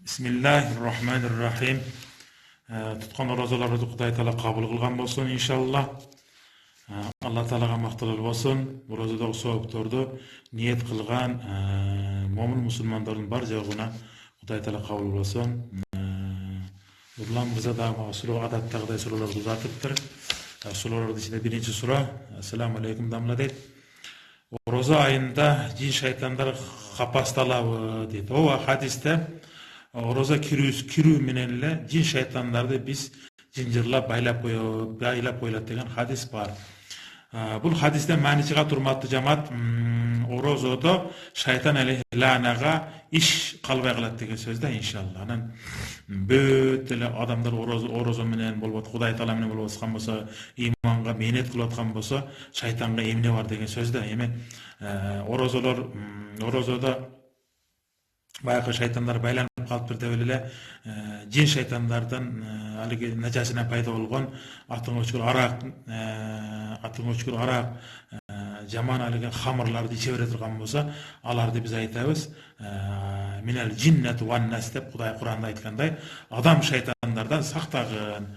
Bismillahirrahmanirrahim. Tutkan rozalarımızı Құдай Taala kabul kılgan bolsun inşallah. Allah Taalaga maqtalal bolsun. Bu rozadagi so'g'uktordu niyet kılgan mo'min musulmonlarning bar jog'una Құдай Taala kabul bolsun. Nurlan Mirza da sura adatdagıday suralarni uzatıptır. Suralarning içinde birinci sura Assalamu alaykum damla deydi. Roza ayında cin şeytanlar kapastalabı deydi. O hadiste roza kirүү menenle cin şeytanlardı biz cincirlap baylap koyulat degen hadis var. Бұл hadiste мәнісіға тұрматты жамат розода шайтан әлейхиланаға иш қалбай қалады деген сөзді иншалла. Анан бөтеле адамдар орозо менен болбот, Құдай Таала менен болуп аткан болсо, иманга менет кылып аткан болсо, шайтанга эмне бар деген сөздө. Эми орозодо баягы шайтандар байланып калып бирде эле жин шайтандардан алиги нажасына пайда болгон атыңа өчкүр арак жаман алиги хамырларды иче бере турган болсо, аларды биз айтабыз минал джиннату ван нас деп Кудай Куранда айткандай, адам шайтандардан сактагын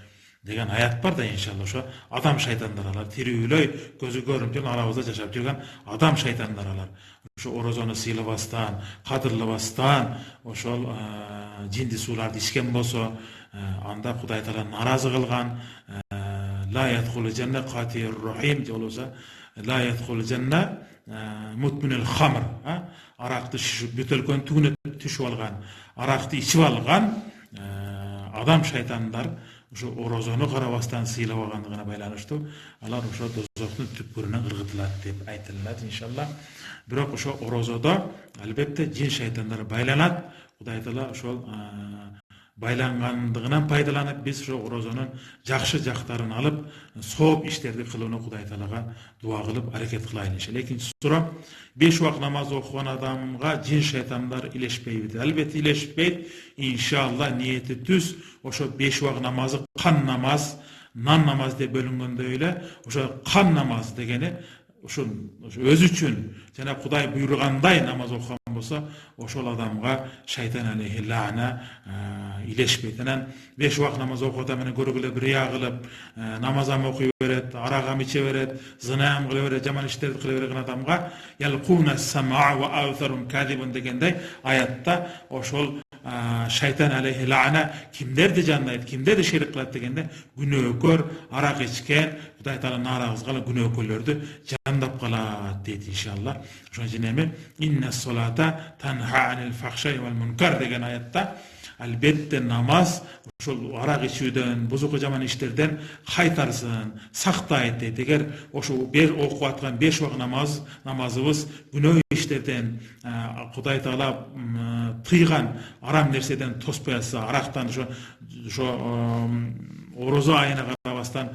деген аят бар да иншалла. Ошо адам шайтандар алар тирүүлөй көзү көрүнүп жүргөн арабызда жашап жүргөн адам шайтандар алар. Ошо орозону сыйлабастан, кадырлабастан, ошол жинди сууларды ичкен болсо, анда Кудай Таала наразы кылган. Ла ядхулу жанна катир рахим болсо, ла ядхулу жанна мутминул хамр. Аракты бүтөлгөн түгүнө түшүп алган, аракты ичип алган адам шайтандар ошо орозону карабастан сыйлап алгандыгына байланыштуу алар ошо дозоктун түпкүрүнө ыргытылат деп айтылат иншалла. Бирок ошо орозодо албетте жин шайтандар байланат. Кудай Таала ошол байлангандыгынан пайдаланып биз ошо орозонун жакшы жактарын алып, сооп иштерди кылууну Кудай Таалага дуа кылып аракет кылайлы иншалла. Экинчи сура 5 убак намаз окуган адамга жин шайтандар илешпейби? Албетте илешпейт. Иншалла ниети түз. Ошо 5 убак намазы кан намаз, нан намаз деп бөлүнгөндөй эле, ошо кан намаз дегени ошо өзү үчүн жана Кудай буйругандай намаз окуган болсо, ошол адамга шайтан алейхи лаана илешпейт. Анан 5 убак намаз окууда менен көргүлө бирия кылып, намазам окуй берет, арагам иче берет, зынаам кыла берет, жаман иштерди кыла берген адамга ялкуна сама ва аутарун кадибун дегендей аятта ошол шайтан алейхи лаана кимдерди жандайт, кимдерди шерик кылат дегенде күнөөкөр, арак ичкен, Кудай Таала нааразы кылган күнөөкөрлөрдү жандап калат дейт иншалла. Ошон үчүн эми инна солата танха анил фахшай вал мункар деген аятта албетте намаз ошол арак ичүүдөн, бузуку жаман иштерден кайтарсын, сактайт дейт. Эгер ошо окуп аткан 5 убак намазыбыз күнөө иштерден, Кудай Таала тыйган арам нерседен тоспой атса, арактан ошо орозо айына карабастан,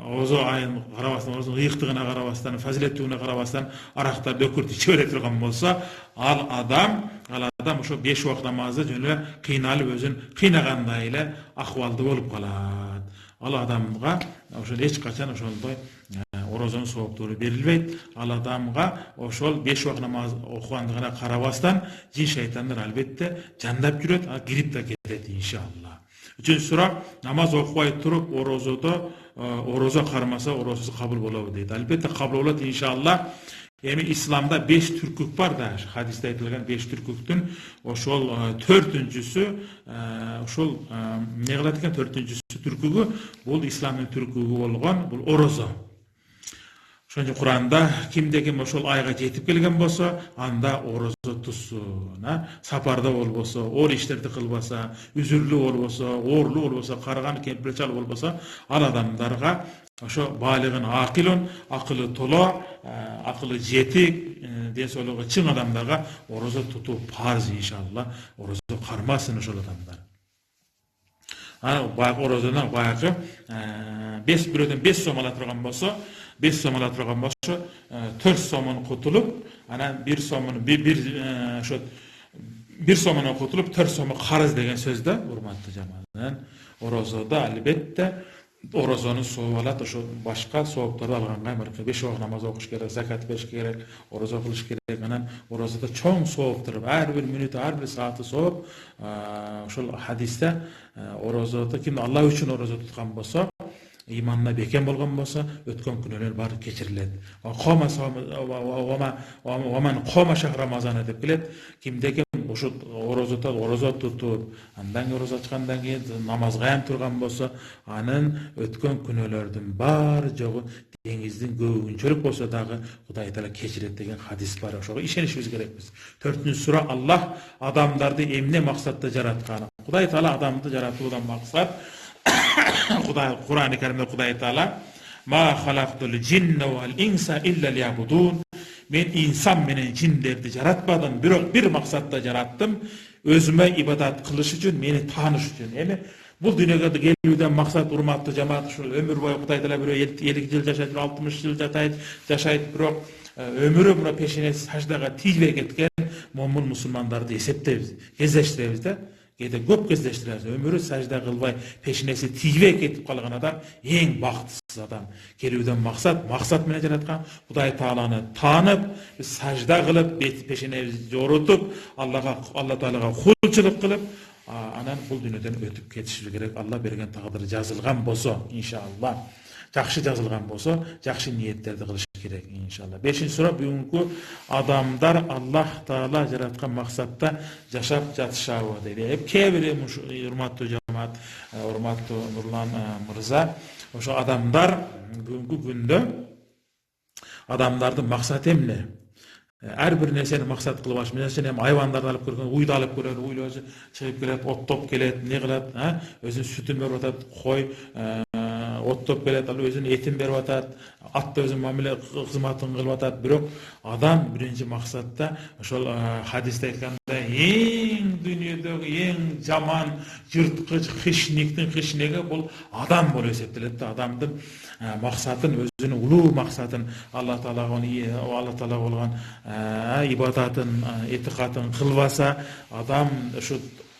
орозонун ыйыктыгына карабастан, фазилеттүүлүгүнө карабастан арактарды өкүртүп иче бере турган болсо, ал адам ошо 5 убак намазды жөн эле кыйналып өзүн кыйнагандай эле акыбалды болуп калат. Ал адамга ошол эч качан ошондой орозонун сооптуру берилбейт. Ал адамга ошол 5 убак намаз окугандыгына карабастан жин шайтандар албетте жандап жүрөт, кирип да кетет иншалла. Үчүнчү сура намаз окубай туруп орозо кармаса орозосу кабыл болобу дейт. Албетте кабыл болот иншалла. Эми исламда 5 түркүк бар да, хадисте айтылган 5 түркүктүн ошол 4-үнчүсү ошол эмне кылат экен? 4-үнчүсү түркүгү бул исламдын түркүгү болгон бул орозо. Ошон үчүн Куранда кимде ким ошол айга жетип келген болсо, анда орозо тутсун. Сапарда болбосо, оор иштерди кылбаса, үзүрлүү болбосо, оорлуу болбосо, карган кемпирчал болбосо, ал адамдарга ошо балигын акылын, акылы толо, акылы жетик, ден соолугу чың адамдарга орозо тутуу парз иншалла. Орозо кармасын ошол адамдар. Орозодон баягы 5 сом ала турган болсо, 5 сом ала турган болсо, 4 сомун кутулуп, анан 1 сомун ошо 1 сомун кутулуп, 4 сому карыз деген сөз да, урматтуу жамаат. Орозодо албетте Orozonu soğup alat, oşo başka soğuktарды alganга Amerika 5 wagt namaz okuş gerek, zakat beriş gerek, oroza kılış gerek. Anan orozada çoğun soğup durup, her bir minütü, her bir saati soğup, oşol hadiste orozada kimde Allah üçün oroza tutkan bolsa, imanına beken bolgan bolsa, ötken günler bari keçirilet. Oman qoma şahr Ramazan dep bilet. Kimdeki oşo oroza tutup, andan oroza açkandan keyin namazga ham turgan bolsa, anın ötken günlerden bar jogu dengizdin göğünçölük bolsa dagı Hudaý Taala keçiret degen hadis bar. Oşoga işenişimiz gerekmiz. 4-nji sura Allah adamlardı emne maksatda jaratkany. Hudaý Taala adamды jaratypdan maksat Kur'an-ı Kerim'de Hudaý Taala ma halaqtul cinne vel insa illa liyabudun. Men insan menen cinlerdi jaratmadım, bir maksatda jarattım. Özüme ibadat kılış üçün, meni tanış üçün. Yani bu dünyada gelүүден maksat urmatlı jamaat uşul ömür boyu Hudaý Taala bir 50 yıl jaşayt, 60 yıl jaşayt, birok ömürü buna peşine sajdaga tijbey ketken momun musulmandарды eseptebiz, кездештиребиz da. Кейде көп кездештиребиz. Ömürü sajda kılbay, peşinesi tijbey ketip kalgan adam en baktısız adam. Gelүүден maksat menen jaratkan Hudaý Taalany tanıp, sajda kılıp, peşinemizi jorutup, Allah Taalaga kulçuluk kılıp, anan bul dünyadan ötüp ketişi gerek. Allah bergen taqdiri жазылган bolsa inşallah. Жақшы жазылған болса, жақшы ниеттерді қылыш керек иншалла. 5-нчи сура бүгүнкү адамдар Аллах Таала жараткан максатта жашап жатышабы дейт. Кээ бир урматтуу жамаат, урматтуу Нурлан мырза, ошо адамдар бүгүнкү күндө адамдардын максаты эмне? Her bir neseni maksat kılıp açmış. Mesela hayvanlardan alıp görüyorsun, uydu alıp görüyorsun, uydu çıkıp gelet, ot top gelet, ne gelet, özün sütün verip atat, koy, ot top gelet, özün etin verip atat, at da özün mamile hizmatın kılıp atat. Birok adam birinci maksatta, şol hadiste aytkanda en dünyadagi en jaman, jırtkıç, hişniktin hişnegi bul adam bol eseptilet. Adamdın maksatın, özünün uluu maksatın Allah Taala olgan ibadatın, etikatın kılbasa, adam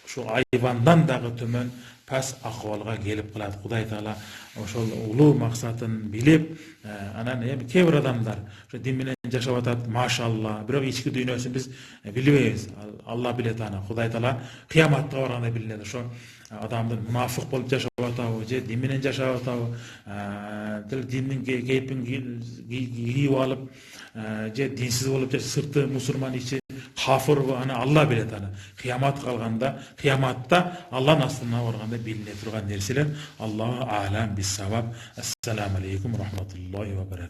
şu ayvandan dağı tömön pas ahvalga gelip kılat. Hudaý Taala oşol uluu maksatın bilip, anan kebir adamlar şu din menen jaşap atat, maşallah, birok içki düýnösүn biz bilbeybiz. Allah bilet ana. Hudaý Taala kıyamatda barganda bilinedi. Şu adamdın münafık bolup jaşap atabı, je din menen jaşap atabı, dinin geypin giyip alıp, je dinsiz bolup sırtı musulman içi kafir bu ana Allah bilet ana. Kıyamat kalganda, kıyamatta Allah'ın aslına varganda biline turgan nerseler. Allahu a'lam bis savab. Assalamu aleykum ve rahmetullahi ve berekatuhu.